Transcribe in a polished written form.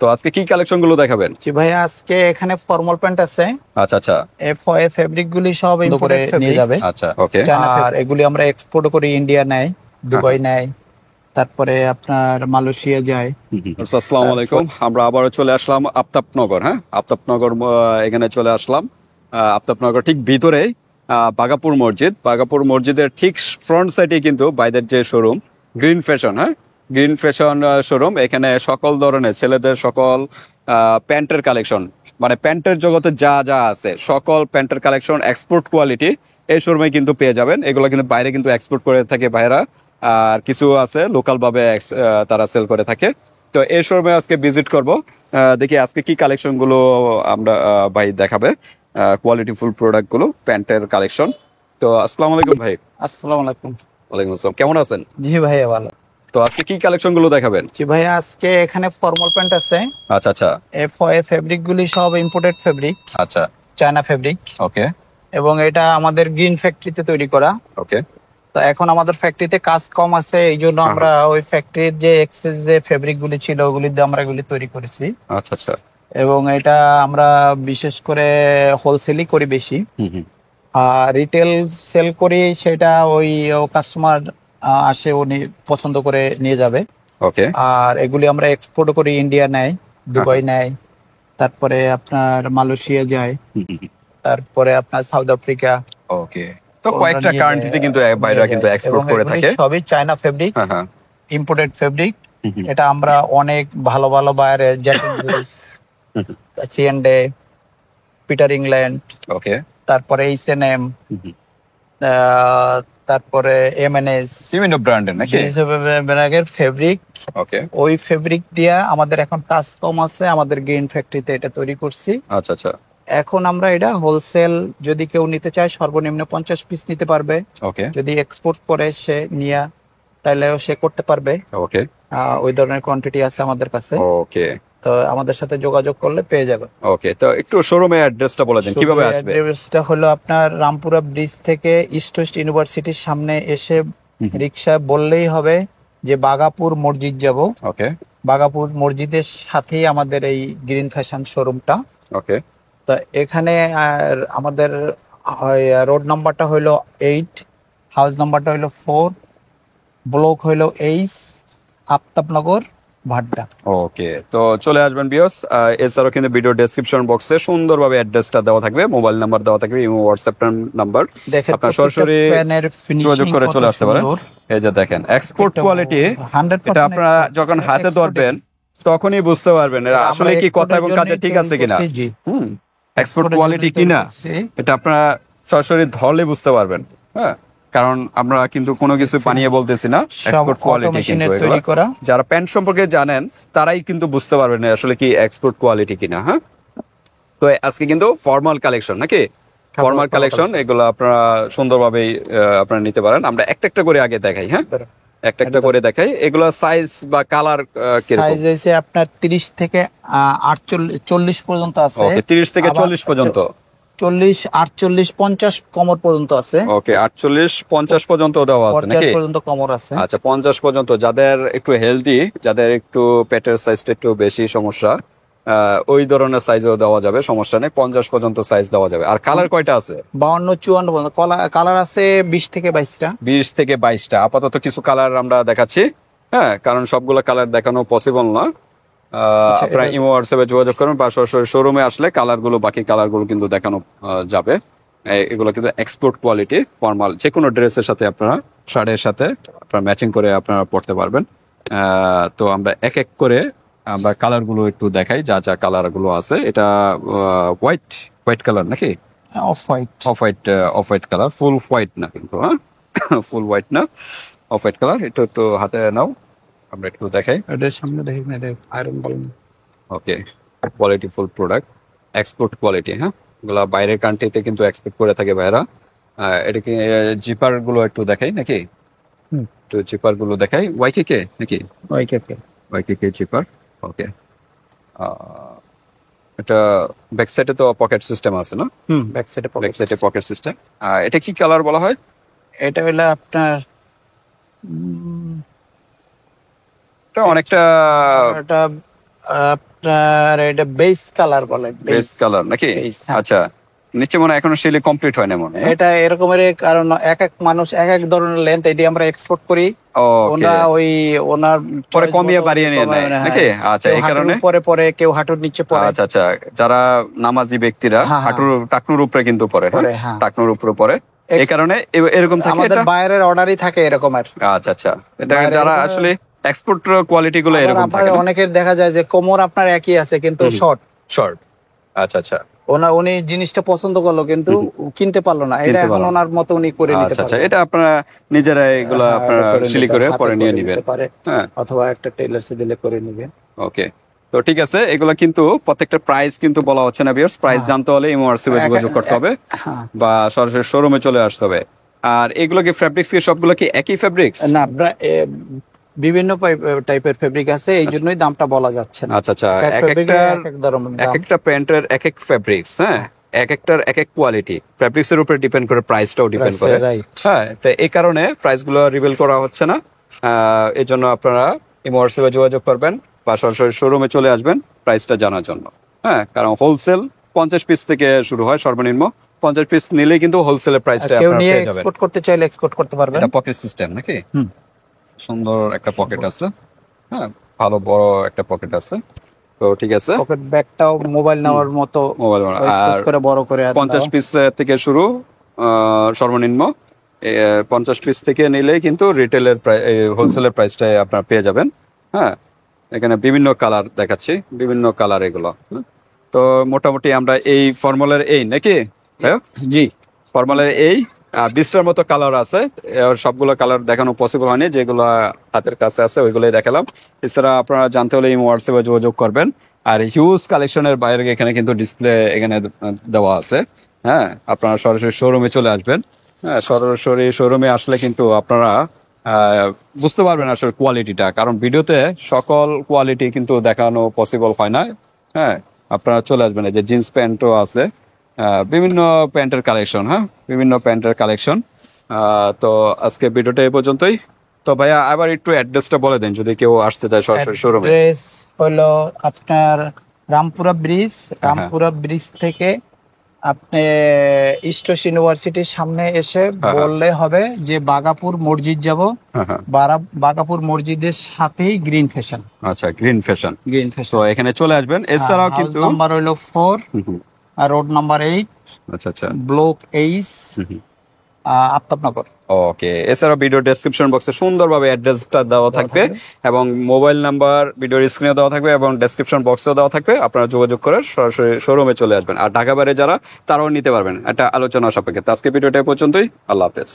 তো আজকে কি কালেকশন গুলো দেখাবেন? জি ভাই, আজকে এখানে ফর্মাল প্যান্ট আছে। আচ্ছা আচ্ছা, এফওএ ফেব্রিক গুলি সব ইম্পোর্টেড নিয়ে যাবে। আচ্ছা ওকে। আর এগুলি আমরা এক্সপোর্ট করি, ইন্ডিয়া নেয়, দুবাই নেয়, তারপরে আপনার মালয়েশিয়া যায়। আসসালামু আলাইকুম, আমরা আবারও চলে আসলাম আফতাবনগর। হ্যাঁ, আফতাবনগর এখানে চলে আসলাম। আফতাবনগর ঠিক ভিতরেই বাগাপুর মসজিদ। বাগাপুর মসজিদের ঠিক ফ্রন্ট সাইডে কিন্তু বাইদের যে শোরুম গ্রিন ফ্যাশন। হ্যাঁ, গ্রিন ফ্যাশন শোরুম। এখানে সকল ধরনের ছেলেদের সকল প্যান্টের কালেকশন, মানে প্যান্টের জগতে যা যা আছে সকল প্যান্টের কালেকশন এক্সপোর্ট কোয়ালিটি এই শোরুমে কিন্তু পেয়ে যাবেন। এগুলো কিন্তু বাইরে কিন্তু এক্সপোর্ট করে থাকে ভাইরা, আর কিছু আছে লোকাল ভাবে তারা সেল করে থাকে। তো এই শোরুমে আজকে ভিজিট করব, দেখি আজকে কি কালেকশন গুলো আমরা ভাই দেখাবে, কোয়ালিটি ফুল প্রোডাক্ট গুলো, প্যান্টের কালেকশন। তো আসসালামু আলাইকুম ভাই। আসসালামু আলাইকুম। ওয়ালাইকুম আসসালাম, কেমন আছেন? জি ভাই, ভালো। তো আজকে কি কালেকশন গুলো দেখাবেন? জি ভাই, আজকে এখানে ফর্মাল প্যান্ট আছে। আচ্ছা আচ্ছা, এফওএ ফেব্রিক গুলি সব ইম্পোর্টেড ফেব্রিক, আচ্ছা চায়না ফেব্রিক। ওকে এবং এটা আমাদের গ্রিন ফ্যাক্টরিতে তৈরি করা। ওকে। তো এখন আমাদের ফ্যাক্টরিতে কাজ কম আছে, এই জন্য আমরা ওই ফ্যাক্টরির যে এক্সেস যে ফেব্রিক গুলি ছিল ওগুলি দিয়ে আমরা এগুলি তৈরি করেছি। আচ্ছা আচ্ছা। এবং এটা আমরা বিশেষ করে হোলসেলই করি বেশি, হুম হুম। আর রিটেল সেল করি, সেটা ওই কাস্টমার আসে, উনি পছন্দ করে নিয়ে যাবে। ওকে। আর এগুলি আমরা এক্সপোর্ট করি, ইন্ডিয়া নেয়, দুবাই নেয়, তারপরে আপনার মালয়েশিয়া যায়, তারপরে আপনার সাউথ আফ্রিকা। ওকে। তো কয়েকটা কান্ট্রিতে কিন্তু বাইরে কিন্তু এক্সপোর্ট করে থাকে। সবই চায়না ফেব্রিক, ইম্পোর্টেড ফেব্রিক। এটা আমরা অনেক ভালো ভালো বাইরে, জ্যাকেট জুস, সিএনডে, পিটার ইংল্যান্ড, ওকে, তারপরে এইচএনএম, তারপরে এমএনএস, বিভিন্ন ব্র্যান্ডের নাকি ব্র্যান্ডের ফেব্রিক। ওকে। ওই ফেব্রিক দিয়া আমাদের এখন কাজ কম আছে, আমাদের গ্রিন ফ্যাক্টরিতে এটা তৈরি করছি। আচ্ছা আচ্ছা। এখন আমরা এটা হোলসেল, যদি কেউ নিতে চায় সর্বনিম্ন 50 পিস নিতে পারবে। ওকে। যদি এক্সপোর্ট করে সে নিয়া, তাহলেও সে করতে পারবে। ওকে। ওই ধরনের কোয়ান্টিটি আছে আমাদের কাছে। ওকে। তো আমাদের সাথে যোগাযোগ করলে পেয়ে যাবে। ওকে, তো একটু শোরুমের অ্যাড্রেসটা বলে দিন, কিভাবে আসবে? অ্যাড্রেসটা হলো আপনার রামপুরা ব্রিজ থেকে ইস্ট ওয়েস্ট ইউনিভার্সিটির সামনে এসে রিক্সা বললেই হবে যে বাগাপুর মসজিদ যাব। ওকে। বাগাপুর মসজিদের সাথেই আমাদের এই গ্রিন ফ্যাশন শোরুমটা। ওকে। তো এখানে আমাদের রোড নাম্বারটা হইলো 8, হাউস নাম্বারটা হইলো 4, ব্লক হইলো এইচ, আফতাবনগর, ভাড্ডা। ওকে, তো চলে আসবেন বিয়স। এছাড়াও কিন্তু ভিডিও ডেসক্রিপশন বক্সে সুন্দরভাবে অ্যাড্রেসটা দেওয়া থাকবে, মোবাইল নাম্বার দেওয়া থাকবে, ইমো হোয়াটসঅ্যাপ নাম্বার। আপনারা সরাসরি যোগাযোগ করে চলে আসতে পারেন। এই যে দেখেন এক্সপোর্ট কোয়ালিটি, এটা আপনারা যখন হাতে ধরবেন তখনই বুঝতে পারবেন এরা আসলে কি কথা এবং কাজে ঠিক আছে কিনা। এক্সপোর্ট কোয়ালিটি কিনা এটা আপনারা সরাসরি ধরলে বুঝতে পারবেন। হ্যাঁ, কারণ আমরা কিন্তু কোনো কিছু বানিয়ে বলতেছি না, এক্সপোর্ট কোয়ালিটি কিন্তু তৈরি করা। যারা প্যান্ট সম্পর্কে জানেন তারাই কিন্তু বুঝতে পারবেন আসলে কি এক্সপোর্ট কোয়ালিটি কিনা। হ্যাঁ, তো আজকে কিন্তু ফর্মাল কালেকশন নাকি, ফর্মাল কালেকশন, এগুলো আপনারা সুন্দরভাবে আপনারা নিতে পারেন। আমরা একটা একটা করে আগে দেখাই। হ্যাঁ, একটা একটা করে দেখাই। এগুলো সাইজ বা কালার সাইজ আছে আপনার 30 থেকে 40 পর্যন্ত আছে। ওকে, 30 থেকে 40 পর্যন্ত, 40, 48, 50 কমর পর্যন্ত আছে। ওকে, 48, 50 পর্যন্ত দেওয়া আছে নাকি? 50 পর্যন্ত কমর আছে। আচ্ছা, 50 পর্যন্ত। যাদের একটু হেলদি, যাদের একটু পেটের সাইজটা একটু বেশি সমস্যা, ওই ধরনের সাইজও দেওয়া যাবে, সমস্যা নেই। 50 পর্যন্ত সাইজ দেওয়া যাবে। আর কালার কয়টা আছে? 52, 54 পর্যন্ত কালার আছে। 20 থেকে 22টা। 20 থেকে 22টা। আপাতত কিছু কালার আমরা দেখাচ্ছি। হ্যাঁ, কারণ সবগুলো কালার দেখানো পসিবল না। আপনারা ইমো হোয়াটসঅ্যাপে যোগাযোগ করুন বা সরাসরি শোরুমে আসলে কালারগুলো, বাকি কালারগুলো কিন্তু দেখানো যাবে। এগুলো কিন্তু এক্সপোর্ট কোয়ালিটি, ফর্মাল যে কোনো ড্রেসের সাথে আপনারা, শার্টের সাথে আপনারা ম্যাচিং করে আপনারা পড়তে পারবেন। তো আমরা এক এক করে আমরা কালারগুলো একটু দেখাই, যা যা কালারগুলো আছে। এটা হোয়াইট কালার নাকি? অফ হোয়াইট কালার, ফুল হোয়াইট না কিন্তু। হ্যাঁ, ফুল হোয়াইট না, অফ হোয়াইট কালার। এটা একটু হাতে নাও, আমরা একটু দেখাই। এটার সামনে দেখেন, এটা আয়রন বলেন। Okay, quality full product, export quality. হ্যাঁ, এগুলা বাইরের কান্ট্রিতে কিন্তু এক্সপোর্ট করে থাকে ভাইরা। এটা কি জিপার গুলো একটু দেখাই নাকি? একটু জিপার গুলো দেখাই। ওয়াইকে নাকি? ওয়াইকে জিপার। ওকে, এটা ব্যাক সাইডে তো পকেট সিস্টেম আছে না? ব্যাক সাইডে পকেট সিস্টেম। এটা কি কালার বলা হয়? এটা হলো আপনার এটা অনেকটা আপনার এটা বেস কালার বলে, বেস্ট কালার নাকি? base, হ্যাঁ। আচ্ছা, নিচে মনে হয় এখনো শিলি কমপ্লিট হয় না মনে হয়। এটা এরকমের, কারণ এক এক মানুষ এক এক ধরনের লেন্থ, এটি আমরা এক্সপোর্ট করি। ওকে, ওনা ওনার পরে choice কমিয়ে মতো বাড়িয়ে নিয়ে নেয় কমায়, নাকি? হ্যাঁ। আচ্ছা, কেউ এই হাঁটুর কারণে উপরে পরে, কেউ হাঁটুর নিচে পরে। আচ্ছা আচ্ছা, যারা নামাজি ব্যক্তিরা হ্যাঁ, হ্যাঁ। টাকনুর উপরে কিন্তু পরে, পরে, হ্যাঁ। টাকনুর উপরে পরে, এই কারণে এরকম থাকে আমাদের এটা। বাইরের অর্ডারই থাকে এরকমের। আচ্ছা আচ্ছা, এটা বাইরে যারা এরকম- আসলে এক্সপোর্ট কোয়ালিটি গুলো আবার এরকম আপনার থাকে অনেকের দেখা যায় যে কোমর আপনার একই আছে কিন্তু শর্ট। শর্ট। আচ্ছা আচ্ছা উনি জিনিসটা পছন্দ করলো কিন্তু কিনতে পারলো না, এটা কিনতে এখন পারলো না। ওনার মতো উনি করে নিতে আচ্ছা আচ্ছা, পারবে। এটা আপনারা নিজেরা এগুলো হ্যাঁ, আপনারা এটা করে শিলি নিতে করে হাতে পরে নিয়ে করে নিবেন। নিতে পারে, হ্যাঁ, অথবা একটা টেইলার্সে দিলে করে নিবে। ওকে। তো ঠিক আছে, এগুলো কিন্তু প্রত্যেকটা প্রাইস কিন্তু বলা হচ্ছে না ভিউয়ার্স। প্রাইস জানতে হলে ইমোয়ার্সিভে যোগাযোগ করতে হবে হ্যাঁ। বা সরাসরি শোরুমে চলে আসতে হবে। আর এগুলো কি ফ্যাব্রিক্স কি সবগুলো কি একই ফ্যাব্রিক্স? না, বিভিন্ন টাইপের ফেব্রিক আছে, এই জন্যই দামটা বলা যাচ্ছে না। আচ্ছা আচ্ছা, এক fabric-এর এক এক ধরনের এক দাম। একটা প্যান্টের এক এক ফ্যাব্রিক্স, হ্যাঁ, এক একটার এক এক কোয়ালিটি, ফ্যাব্রিক্স এর উপরে ডিপেন্ড করে, প্রাইসটাও ডিপেন্ড Price-টা, করে। right. হ্যাঁ, তো এই কারণে প্রাইস গুলো রিভিল করা হচ্ছে না। এই জন্য আপনারা ইমোয়ার্সিভে যোগাযোগ করবেন বা সরাসরি শোরুমে চলে আসবেন প্রাইসটা জানার জন্য। হ্যাঁ, কারণ হোলসেল 50 পিস থেকে শুরু হয় সর্বনিম্ন। 50 পিস নিলেই কিন্তু হোলসেলের আর প্রাইসটা কেউ আপনারা নিয়ে পেয়ে যাবেন। এক্সপোর্ট করতে চাইলে এক্সপোর্ট করতে পারবেন। এটা পকেট সিস্টেম নাকি? হুম। সুন্দর একটা পকেট আছে, হ্যাঁ, ভালো বড় একটা পকেট আছে। তো ঠিক আছে, পকেট ব্যাগটাও মোবাইল নেওয়ার মতো মোবাইল size করে বড় করে 50 পিস থেকে শুরু, সর্বনিম্ন 50 পিস থেকে নিলে কিন্তু রিটেলের হোলসেলের প্রাইসটাই আপনারা পেয়ে যাবেন। হ্যাঁ, এখানে বিভিন্ন কালার দেখাচ্ছি, বিভিন্ন কালার এগুলো। তো মোটামুটি আমরা এই ফর্মালের এই নাকি, হ্যাঁ, জি। ফর্মালের এই 20টার মতো কালার আছে। এর সবগুলো কালার দেখানো পসিবল হয়নি, যেগুলো হাতের কাছে আছে ওইগুলোই দেখালাম। এছাড়া আপনারা জানতে হলে এই হোয়াটসঅ্যাপে যোগাযোগ করবেন। আর হিউজ কালেকশনের বাইরে এখানে কিন্তু ডিসপ্লে এখানে দেওয়া আছে। হ্যাঁ, আপনারা সরাসরি শোরুমে চলে আসবেন। হ্যাঁ, সরাসরি শোরুমে আসলে কিন্তু আপনারা বুঝতে পারবেন আসলে কোয়ালিটিটা, কারণ ভিডিওতে সকল কোয়ালিটি কিন্তু দেখানো পসিবল হয় না। হ্যাঁ, আপনারা চলে আসবেন, এই যে জিন্স প্যান্টও আছে, বিভিন্ন প্যান্টের কালেকশন, হ্যাঁ, বিভিন্ন প্যান্টের কালেকশন। তো আজকে ভিডিওটা এই পর্যন্তই। তো ভাইয়া আবার একটু অ্যাড্রেসটা বলে দেন যদি কেউ আসতে চায় সরাসরি শোরুমে। অ্যাড্রেস হলো আপনার রামপুরা ব্রিজ। রামপুরা ব্রিজ থেকে আপনি ইস্টস ইউনিভার্সিটির সামনে এসে বললে হবে যে বাগাপুর মসজিদ যাব। হ্যাঁ হ্যাঁ, বাগাপুর মসজিদের সাথেই গ্রিন ফ্যাশন। আচ্ছা, গ্রিন ফ্যাশন। গ্রিন তো ফ্যাশন এখানে চলে আসবেন। এছাড়াও কিন্তু নাম্বার হলো 4, হুম, হুম, আর রোড নাম্বার 8, আচ্ছা আচ্ছা, ব্লক 8, হুম, হুম। আফতাবনগর। ওকে, এছাড়া ভিডিও ডেসক্রিপশন বক্সে সুন্দরভাবে অ্যাড্রেসটা দেওয়া থাকবে এবং মোবাইল নাম্বার ভিডিওর স্ক্রিনে দেওয়া থাকবে এবং ডেসক্রিপশন বক্সেও দেওয়া থাকবে। আপনারা যোগাযোগ করে সরাসরি শোরুমে চলে আসবেন। আর ঢাকা বাইরে যারা, তারাও নিতে পারবেন, এটা আলোচনা সাপেক্ষে। তো আজকে ভিডিওটা এই পর্যন্তই। আল্লাহ হাফেজ।